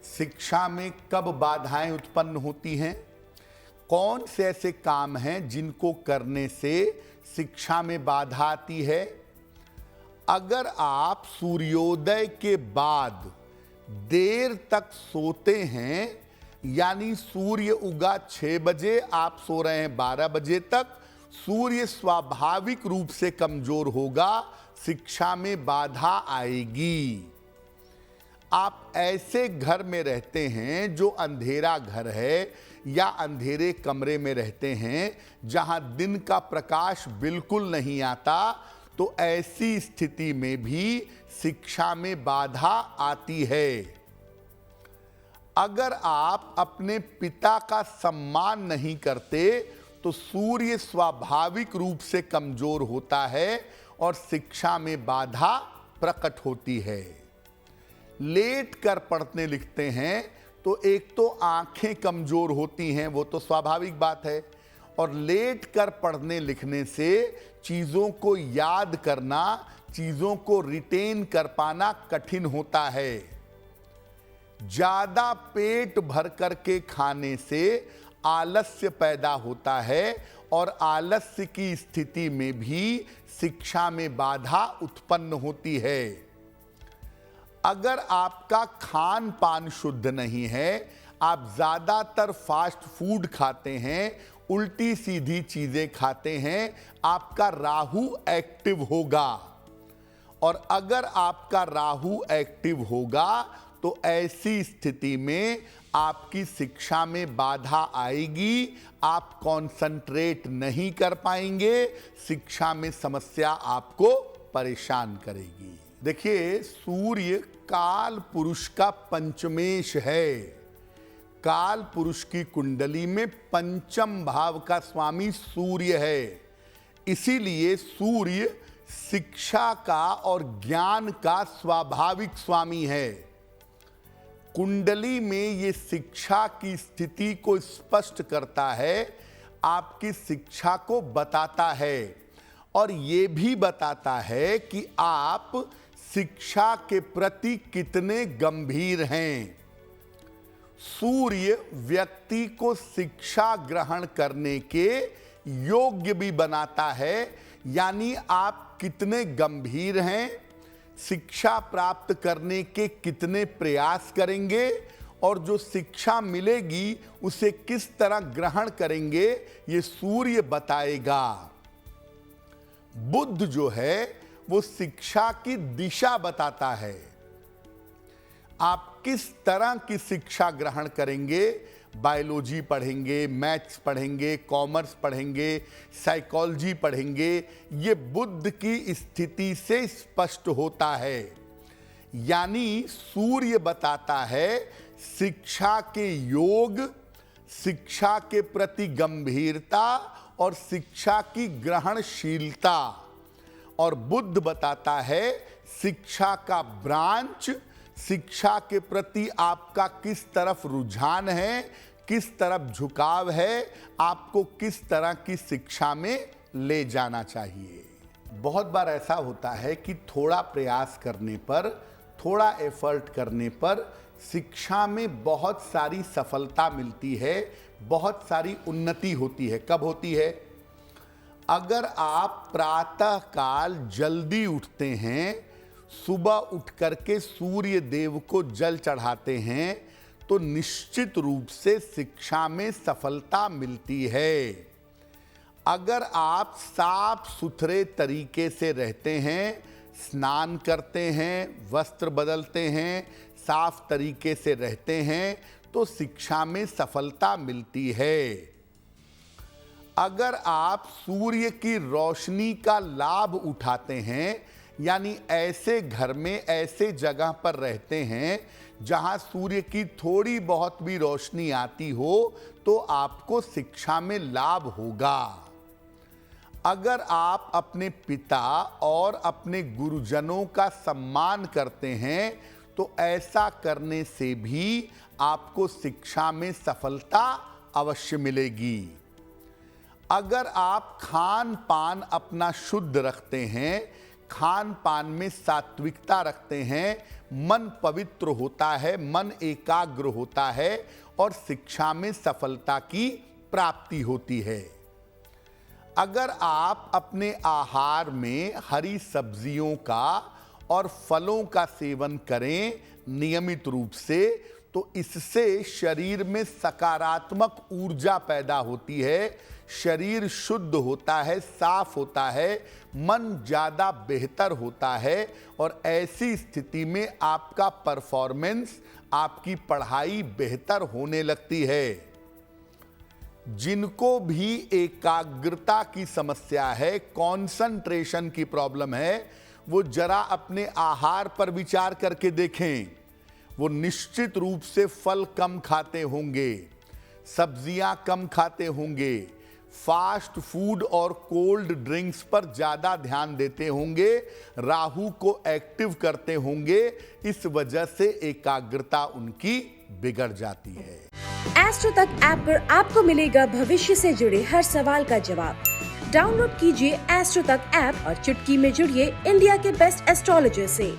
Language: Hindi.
शिक्षा में कब बाधाएं उत्पन्न होती हैं? कौन से ऐसे काम हैं जिनको करने से शिक्षा में बाधा आती है? अगर आप सूर्योदय के बाद देर तक सोते हैं, यानी सूर्य उगा 6 बजे, आप सो रहे हैं 12 बजे तक, सूर्य स्वाभाविक रूप से कमजोर होगा, शिक्षा में बाधा आएगी। आप ऐसे घर में रहते हैं जो अंधेरा घर है या अंधेरे कमरे में रहते हैं जहां दिन का प्रकाश बिल्कुल नहीं आता, तो ऐसी स्थिति में भी शिक्षा में बाधा आती है। अगर आप अपने पिता का सम्मान नहीं करते तो सूर्य स्वाभाविक रूप से कमजोर होता है और शिक्षा में बाधा प्रकट होती है। लेट कर पढ़ने लिखते हैं तो एक तो आंखें कमजोर होती हैं, वो तो स्वाभाविक बात है, और लेट कर पढ़ने लिखने से चीज़ों को याद करना, चीज़ों को रिटेन कर पाना कठिन होता है। ज़्यादा पेट भर करके खाने से आलस्य पैदा होता है और आलस्य की स्थिति में भी शिक्षा में बाधा उत्पन्न होती है। अगर आपका खान पान शुद्ध नहीं है, आप ज़्यादातर फास्ट फूड खाते हैं, उल्टी सीधी चीज़ें खाते हैं, आपका राहु एक्टिव होगा। और अगर आपका राहु एक्टिव होगा तो ऐसी स्थिति में आपकी शिक्षा में बाधा आएगी, आप कंसंट्रेट नहीं कर पाएंगे, शिक्षा में समस्या आपको परेशान करेगी। देखिए, सूर्य काल पुरुष का पंचमेश है। काल पुरुष की कुंडली में पंचम भाव का स्वामी सूर्य है। इसीलिए सूर्य शिक्षा का और ज्ञान का स्वाभाविक स्वामी है। कुंडली में ये शिक्षा की स्थिति को स्पष्ट करता है, आपकी शिक्षा को बताता है और ये भी बताता है कि आप शिक्षा के प्रति कितने गंभीर हैं। सूर्य व्यक्ति को शिक्षा ग्रहण करने के योग्य भी बनाता है, यानी आप कितने गंभीर हैं, शिक्षा प्राप्त करने के कितने प्रयास करेंगे और जो शिक्षा मिलेगी उसे किस तरह ग्रहण करेंगे, ये सूर्य बताएगा। बुध जो है वो शिक्षा की दिशा बताता है। आप किस तरह की शिक्षा ग्रहण करेंगे, बायोलॉजी पढ़ेंगे, मैथ्स पढ़ेंगे, कॉमर्स पढ़ेंगे, साइकोलॉजी पढ़ेंगे, ये बुध की स्थिति से स्पष्ट होता है। यानी सूर्य बताता है शिक्षा के योग, शिक्षा के प्रति गंभीरता और शिक्षा की ग्रहणशीलता, और बुध बताता है शिक्षा का ब्रांच, शिक्षा के प्रति आपका किस तरफ रुझान है, किस तरफ झुकाव है, आपको किस तरह की शिक्षा में ले जाना चाहिए। बहुत बार ऐसा होता है कि थोड़ा प्रयास करने पर, थोड़ा एफर्ट करने पर शिक्षा में बहुत सारी सफलता मिलती है, बहुत सारी उन्नति होती है। कब होती है? अगर आप प्रातः काल जल्दी उठते हैं, सुबह उठ करके सूर्य देव को जल चढ़ाते हैं, तो निश्चित रूप से शिक्षा में सफलता मिलती है। अगर आप साफ सुथरे तरीके से रहते हैं, स्नान करते हैं, वस्त्र बदलते हैं, साफ तरीके से रहते हैं, तो शिक्षा में सफलता मिलती है। अगर आप सूर्य की रोशनी का लाभ उठाते हैं, यानी ऐसे घर में, ऐसे जगह पर रहते हैं जहां सूर्य की थोड़ी बहुत भी रोशनी आती हो, तो आपको शिक्षा में लाभ होगा। अगर आप अपने पिता और अपने गुरुजनों का सम्मान करते हैं, तो ऐसा करने से भी आपको शिक्षा में सफलता अवश्य मिलेगी। अगर आप खान पान अपना शुद्ध रखते हैं, खान पान में सात्विकता रखते हैं, मन पवित्र होता है, मन एकाग्र होता है और शिक्षा में सफलता की प्राप्ति होती है। अगर आप अपने आहार में हरी सब्जियों का और फलों का सेवन करें नियमित रूप से, तो इससे शरीर में सकारात्मक ऊर्जा पैदा होती है, शरीर शुद्ध होता है, साफ होता है, मन ज्यादा बेहतर होता है और ऐसी स्थिति में आपका परफॉर्मेंस, आपकी पढ़ाई बेहतर होने लगती है। जिनको भी एकाग्रता की समस्या है, कंसंट्रेशन की प्रॉब्लम है, वो जरा अपने आहार पर विचार करके देखें। वो निश्चित रूप से फल कम खाते होंगे, सब्जियां कम खाते होंगे, फास्ट फूड और कोल्ड ड्रिंक्स पर ज्यादा ध्यान देते होंगे, राहु को एक्टिव करते होंगे। इस वजह से एकाग्रता उनकी बिगड़ जाती है। एस्ट्रो तक ऐप पर आपको मिलेगा भविष्य से जुड़े हर सवाल का जवाब। डाउनलोड कीजिए एस्ट्रो तक ऐप और चुटकी में जुड़िए इंडिया के बेस्ट एस्ट्रोलॉजर से।